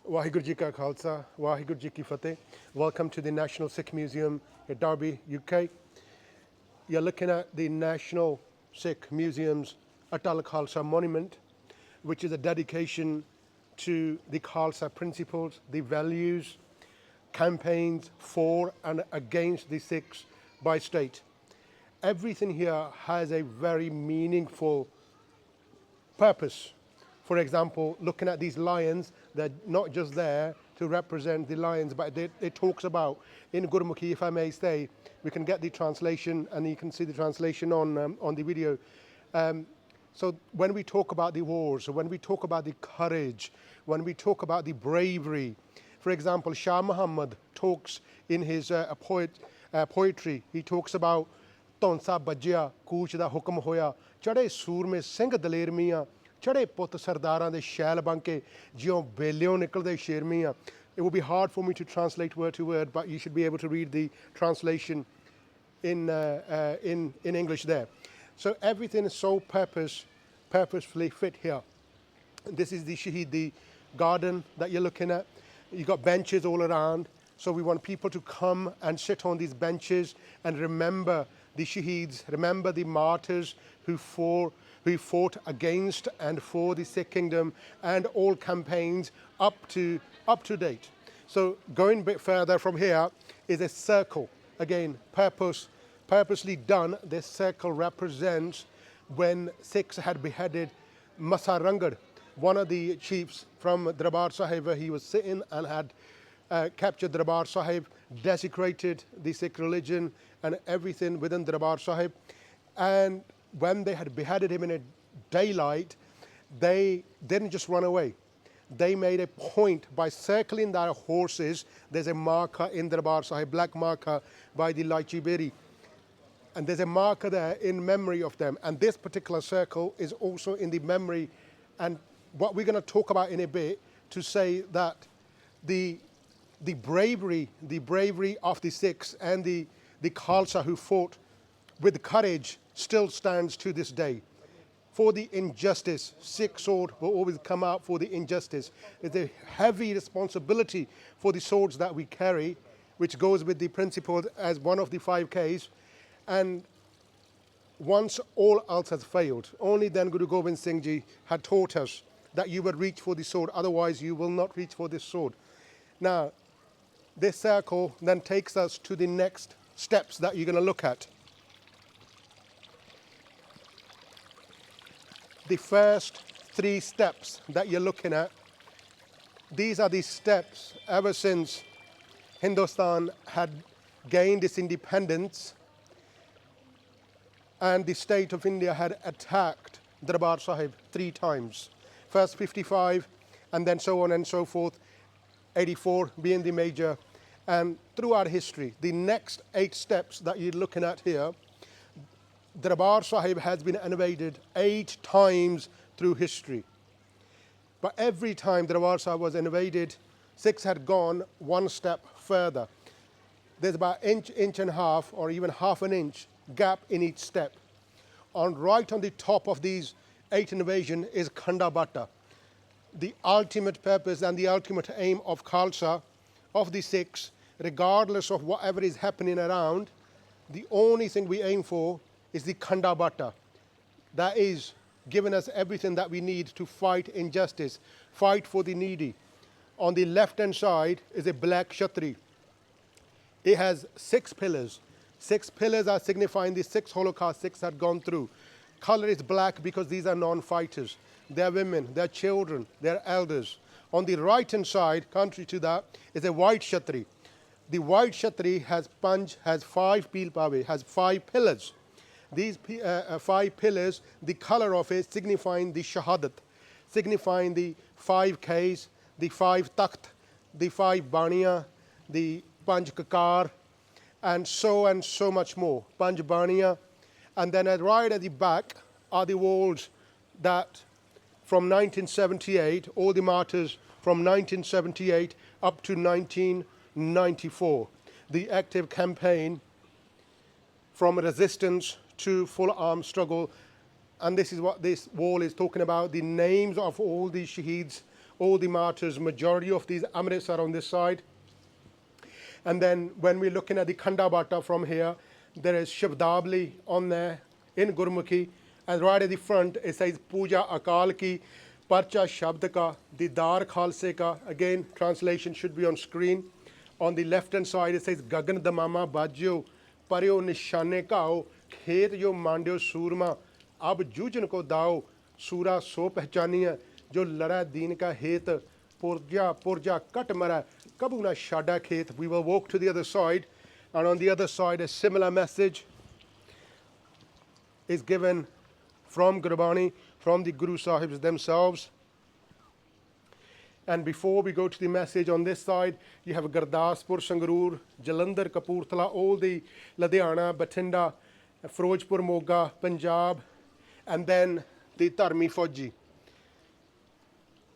Waheguru Ji Ka Khalsa, Waheguru Ji Ki Fateh. Welcome to the National Sikh Museum at Derby, UK. You're looking at the National Sikh Museum's Atal Khalsa monument, which is a dedication to the Khalsa principles, the values, campaigns for and against the Sikhs by state. Everything here has a very meaningful purpose. For example, looking at these lions, they're not just there to represent the lions, but it talks about, in Gurmukhi, if I may say, we can get the translation and you can see the translation on the video. So when we talk about the wars, when we talk about the courage, when we talk about the bravery, for example, Shah Muhammad talks in his poetry, he talks about Tonsa Bajya, Kooch da Hukum Hoya, Chade Sur me Singh Daler Miyan, Chade Put Sardaran de Shal Banke, Jio Belio Nikal de Sher Miyan. It will be hard for me to translate word to word, but you should be able to read the translation in English there. So everything is so purposefully fit here. This is the Shaheed, the garden that you're looking at. You've got benches all around. So we want people to come and sit on these benches and remember the Shaheeds, remember the martyrs who fought against and for the Sikh kingdom and all campaigns up to date. So going a bit further from here is a circle. Again, purposely done. This circle represents when Sikhs had beheaded Masa Rangad, one of the chiefs from Darbar Sahib, where he was sitting and had captured Darbar Sahib, desecrated the Sikh religion and everything within Darbar Sahib. And when they had beheaded him in a daylight, they didn't just run away. They made a point by circling their horses. There's a marker in Darbar Sahib, black marker by the Lychee Berry. And there's a marker there in memory of them. And this particular circle is also in the memory. And what we're going to talk about in a bit to say that the bravery of the Sikhs and the Khalsa who fought with courage still stands to this day. For the injustice, Sikh sword will always come out for the injustice. It's a heavy responsibility for the swords that we carry, which goes with the principle as one of the 5 Ks. And once all else has failed, only then Guru Gobind Singh Ji had taught us that you will reach for the sword, otherwise you will not reach for this sword. Now, this circle then takes us to the next steps that you're going to look at. The first 3 steps that you're looking at, these are the steps ever since Hindustan had gained its independence and the state of India had attacked Darbar Sahib 3 times. First 55 and then so on and so forth, 84 being the major. And throughout history, the next 8 steps that you're looking at here, Darbar Sahib has been invaded 8 times through history. But every time Darbar Sahib was invaded, Sikhs had gone 1 step further. There's about inch and a half, or even half an inch gap in each step. Right on the top of these 8 invasions is Khanda Batta. The ultimate purpose and the ultimate aim of Khalsa, of the Sikhs, regardless of whatever is happening around, the only thing we aim for is the Khanda Batta. That is giving us everything that we need to fight injustice, fight for the needy. On the left-hand side is a black Kshatri. It has 6 pillars. 6 pillars are signifying the 6 Holocaust Sikhs had gone through. Color is black because these are non-fighters. They're women, they're children, they're elders. On the right-hand side, contrary to that, is a white Kshatri. The white Kshatri has 5 Pilpawe, has 5 pillars. These 5 pillars, the color of it signifying the Shahadat, signifying the 5 Ks, the 5 Takht, the 5 Baniya, the Panj Kakar, and so much more. Panj Baniya. And then right at the back are the walls that from 1978, all the martyrs from 1978 up to 1994. The active campaign from resistance to full armed struggle. And this is what this wall is talking about, the names of all the shaheeds, all the martyrs, majority of these Amrits are on this side. And then when we're looking at the Khanda Bata from here, there is Shabdabli on there in Gurmukhi. And right at the front, it says Puja Akal Ki, Parcha Shabd Ka, Didar Khalse Ka. Again, translation should be on screen. On the left hand side, it says Gagan Damama Bajyo, Paryo Nishane Kao, Khet Yo Mandyo Surma, Ab Jujan Ko Dao, Sura So Pehchaniya, Jo Lara Deen Ka Het, Purja Kat Mara, Kabuna Shada Khet. We will walk to the other side, and on the other side, a similar message is given from Gurbani, from the Guru Sahibs themselves. And before we go to the message on this side, you have Gurdaspur, Sangrur, Jalandhar, Kapurthala, all the Ludhiana, Batinda, Firozpur, Moga, Punjab, and then the Dharmi Fauji,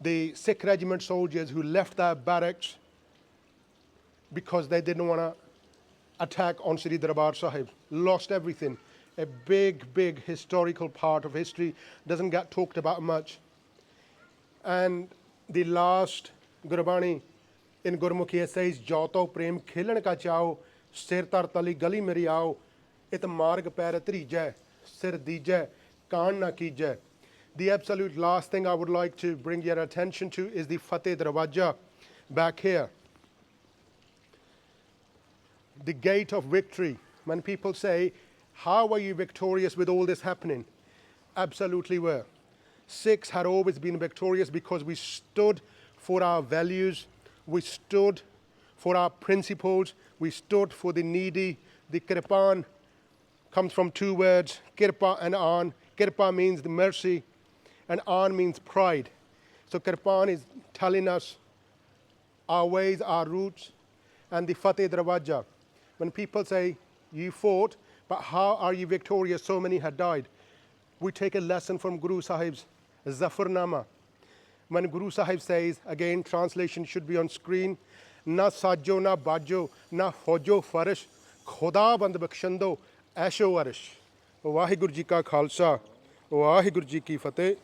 the Sikh regiment soldiers who left their barracks because they didn't want to attack on Sri Darbar Sahib, lost everything. A big, big historical part of history, doesn't get talked about much. And the last Gurbani in Gurmukhi, it says, Jato Prem Khilan Ka Chao, Sir Tar Tali Gali Meri Aao, It Marg Pair Trijai, Sir Dijai, Kaan Na Kijai. The absolute last thing I would like to bring your attention to is the Fateh Darwaja back here. The gate of victory. When people say, how are you victorious with all this happening? Absolutely were. Sikhs had always been victorious because we stood for our values, we stood for our principles, we stood for the needy. The Kirpan comes from two words, Kirpa and An. Kirpa means the mercy, and An means pride. So Kirpan is telling us our ways, our roots, and the Fateh Darwaja. When people say, you fought, but how are you victorious? So many had died. We take a lesson from Guru Sahib's Zafarnama. When Guru Sahib says, again, translation should be on screen, Na sajo na bajo, na hojo farish, Khoda band bakshando, asho arish. Waheguru Ji ka Khalsa, Waheguru Ji ki Fateh.